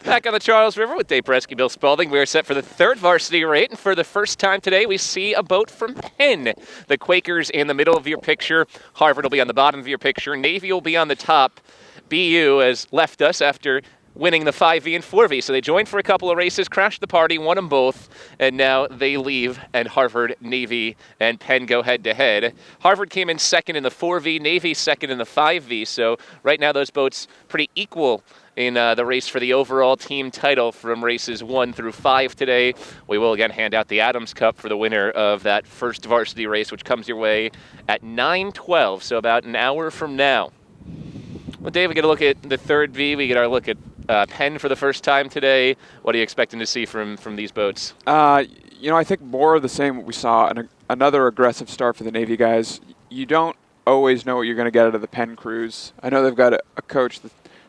Back on the Charles River with Dave Bresky, Bill Spalding. We are set for the third varsity rate, and for the first time today, we see a boat from Penn. The Quakers in the middle of your picture. Harvard will be on the bottom of your picture. Navy will be on the top. BU has left us after winning the 5V and 4V. So they joined for a couple of races, crashed the party, won them both, and now they leave, and Harvard, Navy, and Penn go head-to-head. Harvard came in second in the 4V, Navy second in the 5V, so right now those boats pretty equal in the race for the overall team title from races 1 through 5 today. We will again hand out the Adams Cup for the winner of that first varsity race, which comes your way at 9:12, so about an hour from now. Well, Dave, we get a look at the third V. We get our look at Penn for the first time today. What are you expecting to see from these boats? I think more of the same what we saw. Another aggressive start for the Navy guys. You don't always know what you're going to get out of the Penn crews. I know they've got a coach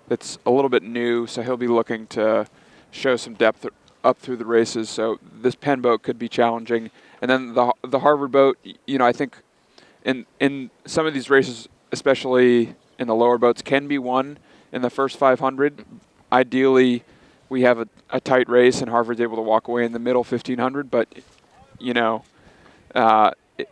that's a little bit new, so he'll be looking to show some depth up through the races. So this Penn boat could be challenging. And then the Harvard boat, I think in some of these races, especially in the lower boats, can be won in the first 500. Ideally, we have a tight race and Harvard's able to walk away in the middle 1500, but,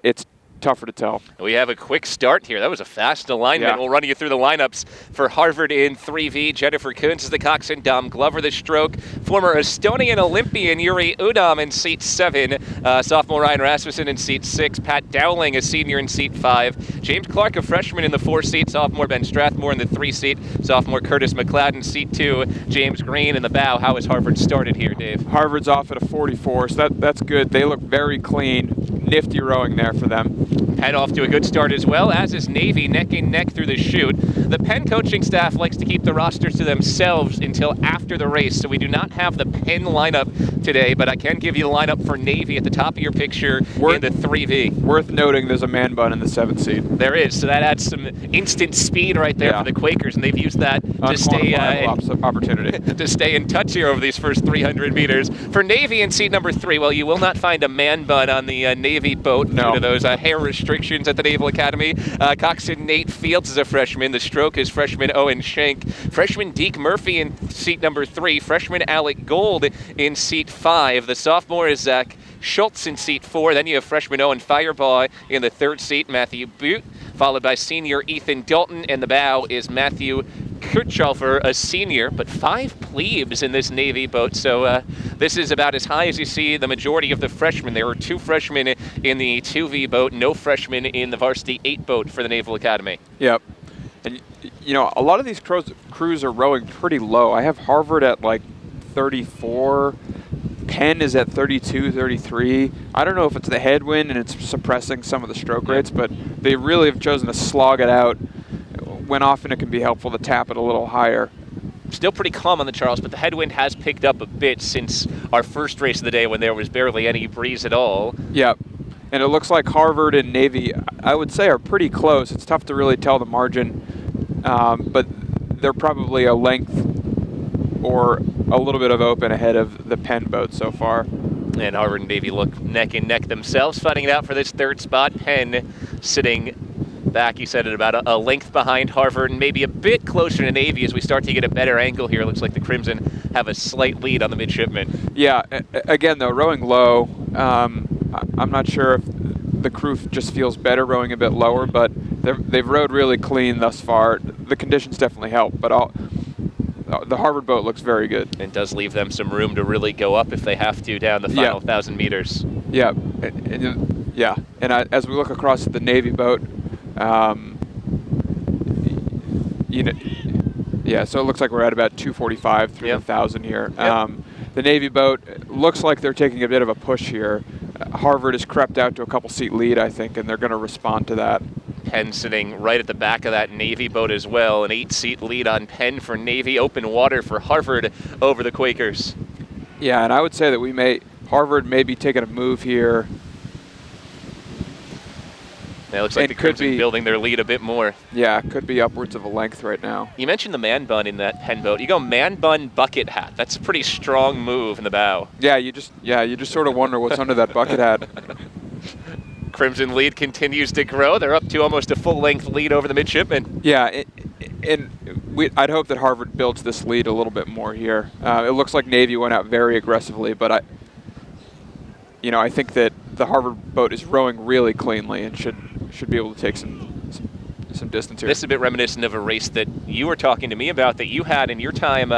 it's tougher to tell. We have a quick start here. That was a fast alignment. Yeah. We'll run you through the lineups for Harvard in 3V. Jennifer Coons is the coxswain, Dom Glover the stroke. Former Estonian Olympian Yuri Udam in seat 7. Sophomore Ryan Rasmussen in seat 6. Pat Dowling, a senior, in seat 5. James Clark, a freshman, in the 4 seat. Sophomore Ben Strathmore in the 3 seat. Sophomore Curtis McLeod in seat 2. James Green in the bow. How has Harvard started here, Dave? Harvard's off at a 44, so that's good. They look very clean. Nifty rowing there for them. Penn off to a good start as well, as is Navy, neck and neck through the chute. The Penn coaching staff likes to keep the rosters to themselves until after the race, so we do not have the Penn lineup today, but I can give you the lineup for Navy at the top of your picture in the 3V. Worth noting there's a man bun in the 7th seat. There is, so that adds some instant speed right there for the Quakers, and they've used that to stay opportunity to stay in touch here over these first 300 meters. For Navy in seat number 3, well, you will not find a man bun on the Navy boat due to those hair restrictions at the Naval Academy. Coxswain Nate Fields is a freshman. The stroke is freshman Owen Schenk. Freshman Deke Murphy in seat number 3. Freshman Alec Gold in seat 5. The sophomore is Zach Schultz in seat 4. Then you have freshman Owen Firebaugh in the 3rd seat. Matthew Butte, followed by senior Ethan Dalton. And the bow is Matthew Kirchhofer, a senior, but 5 plebes in this Navy boat. So this is about as high as you see the majority of the freshmen. There were 2 freshmen in the 2V boat, no freshmen in the Varsity 8 boat for the Naval Academy. Yep. And, a lot of these crews are rowing pretty low. I have Harvard at like 34. Penn is at 32, 33. I don't know if it's the headwind and it's suppressing some of the stroke rates, but they really have chosen to slog it out when often it can be helpful to tap it a little higher. Still pretty calm on the Charles, but the headwind has picked up a bit since our first race of the day when there was barely any breeze at all. Yep. And it looks like Harvard and Navy, I would say, are pretty close. It's tough to really tell the margin, but they're probably a length or a little bit of open ahead of the Penn boat so far. And Harvard and Navy look neck and neck themselves, fighting it out for this 3rd spot. Penn sitting back, you said it, about a length behind Harvard and maybe a bit closer to Navy as we start to get a better angle here. It looks like the Crimson have a slight lead on the midshipmen. Yeah, again, though, rowing low, I'm not sure if the crew just feels better rowing a bit lower, but they've rowed really clean thus far. The conditions definitely help, but the Harvard boat looks very good. And does leave them some room to really go up if they have to down the final 1,000 meters. Yeah, and as we look across at the Navy boat, so it looks like we're at about 245 through the 1,000 here. The Navy boat looks like they're taking a bit of a push here. Harvard has crept out to a couple seat lead, I think, and they're going to respond to that. Penn sitting right at the back of that Navy boat as well. An 8-seat lead on Penn for Navy. Open water for Harvard over the Quakers. Yeah, and I would say that Harvard may be taking a move here. It looks like the Crimson building their lead a bit more. Yeah, it could be upwards of a length right now. You mentioned the man bun in that Penn boat. You go man bun bucket hat. That's a pretty strong move in the bow. Yeah, you just sort of wonder what's under that bucket hat. Crimson lead continues to grow. They're up to almost a full-length lead over the midshipmen. Yeah, and I'd hope that Harvard builds this lead a little bit more here. It looks like Navy went out very aggressively, but I think that the Harvard boat is rowing really cleanly and should be able to take some distance here. This is a bit reminiscent of a race that you were talking to me about that you had in your time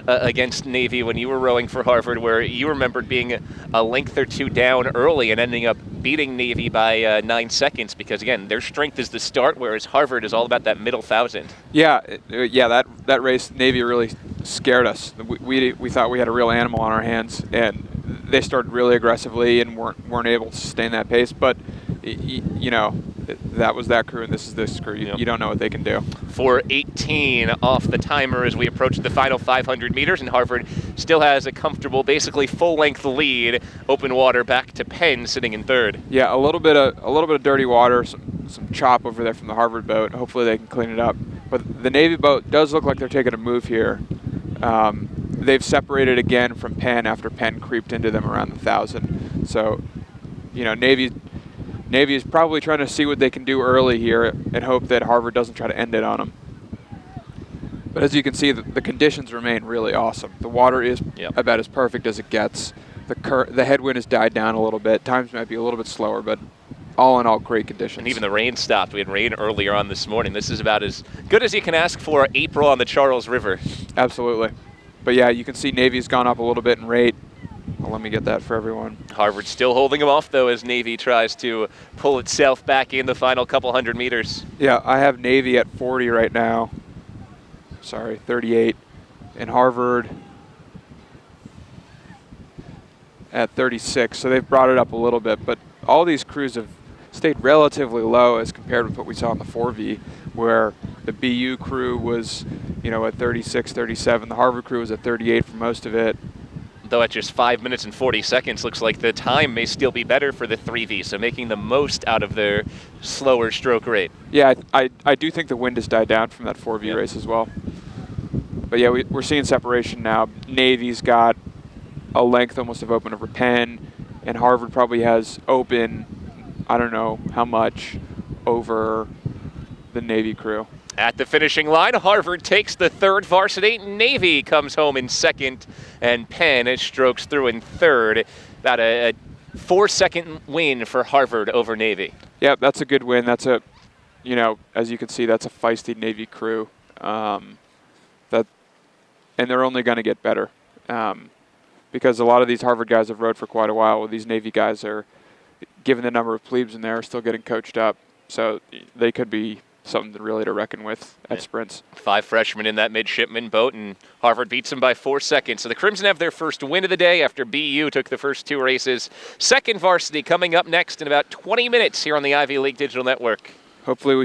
against Navy when you were rowing for Harvard, where you remembered being a length or two down early and ending up beating Navy by 9 seconds because, again, their strength is the start, whereas Harvard is all about that middle 1,000. Yeah, that race, Navy really scared us. We thought we had a real animal on our hands, and they started really aggressively and weren't able to sustain that pace. But that was that crew, and this is this crew. You don't know what they can do. 4:18 off the timer as we approach the final 500 meters, and Harvard still has a comfortable, basically full-length lead. Open water back to Penn, sitting in third. Yeah, a little bit of dirty water, some chop over there from the Harvard boat. Hopefully they can clean it up. But the Navy boat does look like they're taking a move here. They've separated again from Penn after Penn creeped into them around the 1,000. So, Navy is probably trying to see what they can do early here and hope that Harvard doesn't try to end it on them. But as you can see, the conditions remain really awesome. The water is about as perfect as it gets. The headwind has died down a little bit. Times might be a little bit slower, but all in all, great conditions. And even the rain stopped. We had rain earlier on this morning. This is about as good as you can ask for April on the Charles River. Absolutely. But yeah, you can see Navy's gone up a little bit in rate. Well, let me get that for everyone. Harvard still holding them off, though, as Navy tries to pull itself back in the final couple hundred meters. Yeah, I have Navy at 40 right now. Sorry, 38. And Harvard at 36. So they've brought it up a little bit. But all these crews have stayed relatively low as compared with what we saw in the 4V, where the BU crew was, at 36, 37. The Harvard crew was at 38 for most of it. Though at just 5 minutes and 40 seconds, looks like the time may still be better for the 3V, so making the most out of their slower stroke rate. Yeah, I do think the wind has died down from that 4V race as well. But yeah, we're seeing separation now. Navy's got a length almost of open over Penn, and Harvard probably has open, I don't know how much, over the Navy crew. At the finishing line, Harvard takes the third varsity. Navy comes home in second, and Penn strokes through in third. About a 4-second win for Harvard over Navy. Yeah, that's a good win. That's as you can see, that's a feisty Navy crew. And they're only going to get better because a lot of these Harvard guys have rowed for quite a while. Well, these Navy guys are, given the number of plebes in there, still getting coached up. So they could be something really to reckon with at sprints. 5 freshmen in that midshipman boat, and Harvard beats them by 4 seconds. So the Crimson have their first win of the day after BU took the first 2 races. Second varsity coming up next in about 20 minutes here on the Ivy League Digital Network. Hopefully we see